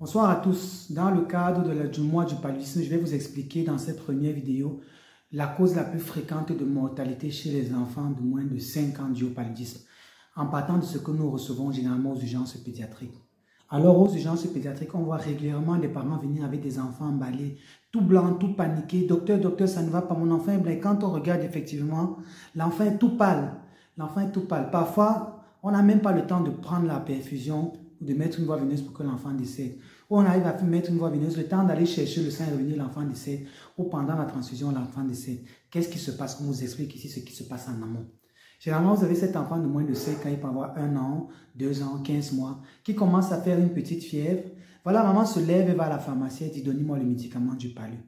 Bonsoir à tous. Dans le cadre du mois du paludisme, je vais vous expliquer dans cette première vidéo la cause la plus fréquente de mortalité chez les enfants de moins de 5 ans due au paludisme, en partant de ce que nous recevons généralement aux urgences pédiatriques. Alors aux urgences pédiatriques, on voit régulièrement des parents venir avec des enfants emballés, tout blancs, tout paniqués. Docteur, docteur, ça ne va pas, mon enfant est blanc. Et quand on regarde effectivement, l'enfant est tout pâle. L'enfant est tout pâle. Parfois, on n'a même pas le temps de prendre la perfusion ou de mettre une voie veineuse pour que l'enfant décède. Ou on arrive à mettre une voie veineuse, le temps d'aller chercher le sang et revenir, l'enfant décède. Ou pendant la transfusion, l'enfant décède. Qu'est-ce qui se passe? On vous explique ici ce qui se passe en amont. Généralement, vous avez cet enfant de moins de 5 ans, il peut avoir 1 an, 2 ans, 15 mois, qui commence à faire une petite fièvre. Voilà, maman se lève et va à la pharmacie et dit, donnez-moi le médicament du palu.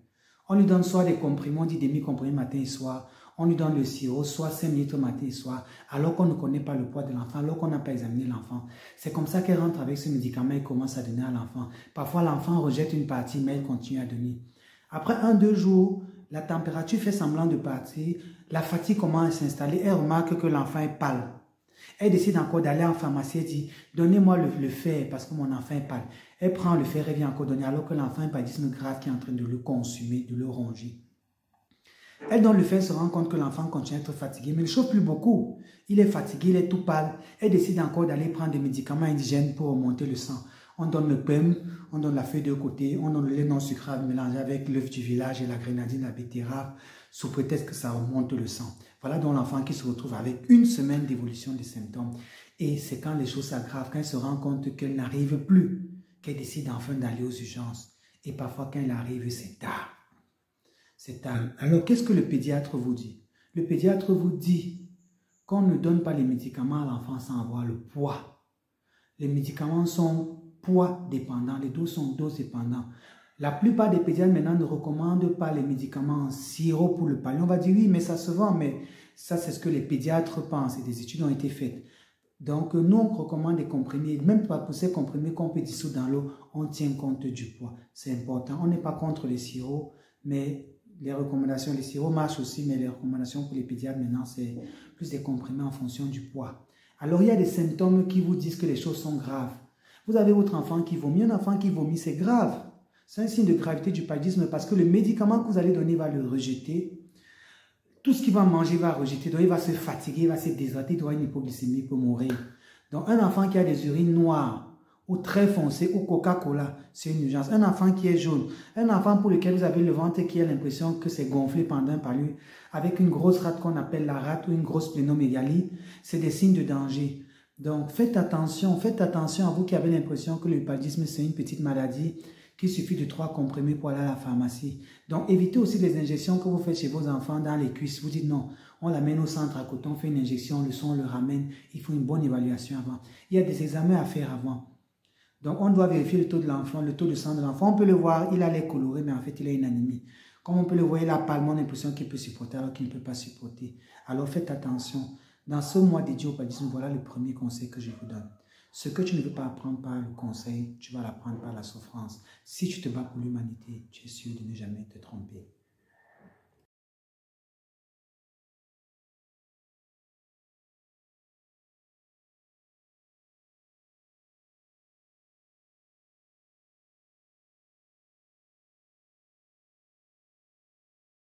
On lui donne soit des comprimés, on dit demi-comprimés matin et soir. On lui donne le sirop, soit 5 litres matin et soir, alors qu'on ne connaît pas le poids de l'enfant, alors qu'on n'a pas examiné l'enfant. C'est comme ça qu'elle rentre avec ce médicament et commence à donner à l'enfant. Parfois, l'enfant rejette une partie, mais elle continue à donner. Après 1-2 jours, la température fait semblant de partir, la fatigue commence à s'installer, elle remarque que l'enfant est pâle. Elle décide encore d'aller en pharmacie et dit, donnez-moi le fer parce que mon enfant est pâle. Elle prend le fer et vient encore donner alors que l'enfant a un paludisme grave qui est en train de le consumer, de le ronger. Elle donne le fer, se rend compte que l'enfant continue à être fatigué, mais il ne chauffe plus beaucoup. Il est fatigué, il est tout pâle. Elle décide encore d'aller prendre des médicaments indigènes pour remonter le sang. On donne le PEM, on donne la feuille de côté, on donne le lait non sucré mélangé avec l'œuf du village et la grenadine, la betterave, sous prétexte que ça remonte le sang. Voilà donc l'enfant qui se retrouve avec 1 semaine d'évolution des symptômes. Et c'est quand les choses s'aggravent, quand elle se rend compte qu'elle n'arrive plus, qu'elle décide enfin d'aller aux urgences. Et parfois quand elle arrive, c'est tard. C'est tard. Alors qu'est-ce que le pédiatre vous dit? Le pédiatre vous dit qu'on ne donne pas les médicaments à l'enfant sans avoir le poids. Les médicaments sont poids dépendants, les doses sont doses dépendantes. La plupart des pédiatres maintenant ne recommandent pas les médicaments en sirop pour le palu. On va dire oui, mais ça se vend, mais ça c'est ce que les pédiatres pensent et des études ont été faites. Donc nous on recommande des comprimés, même pour ces comprimés qu'on peut dissoudre dans l'eau, on tient compte du poids. C'est important. On n'est pas contre les sirops, mais les recommandations, les sirops marchent aussi, mais les recommandations pour les pédiatres maintenant c'est plus des comprimés en fonction du poids. Alors il y a des symptômes qui vous disent que les choses sont graves. Vous avez votre enfant qui vomit, un enfant qui vomit, c'est grave. C'est un signe de gravité du paludisme parce que le médicament que vous allez donner va le rejeter. Tout ce qu'il va manger va rejeter, donc il va se fatiguer, il va se déshydrater, il doit avoir une hypoglycémie pour mourir. Donc un enfant qui a des urines noires ou très foncées ou Coca-Cola, c'est une urgence. Un enfant qui est jaune, un enfant pour lequel vous avez le ventre et qui a l'impression que c'est gonflé pendant un palu, avec une grosse rate qu'on appelle la rate ou une grosse plénomégalie, c'est des signes de danger. Donc faites attention à vous qui avez l'impression que le paludisme c'est une petite maladie, qu'il suffit de 3 comprimés pour aller à la pharmacie. Donc évitez aussi les injections que vous faites chez vos enfants dans les cuisses. Vous dites non, on l'amène au centre à côté, on fait une injection, le sang on le ramène, il faut une bonne évaluation avant. Il y a des examens à faire avant. Donc on doit vérifier le taux de l'enfant, le taux de sang de l'enfant. On peut le voir, il a l'air coloré, mais en fait il a une anémie. Comme on peut le voir, il a pas on a l'impression qu'il peut supporter alors qu'il ne peut pas supporter. Alors faites attention. Dans ce mois dédié au paludisme, voilà le premier conseil que je vous donne. Ce que tu ne veux pas apprendre par le conseil, tu vas l'apprendre par la souffrance. Si tu te bats pour l'humanité, tu es sûr de ne jamais te tromper.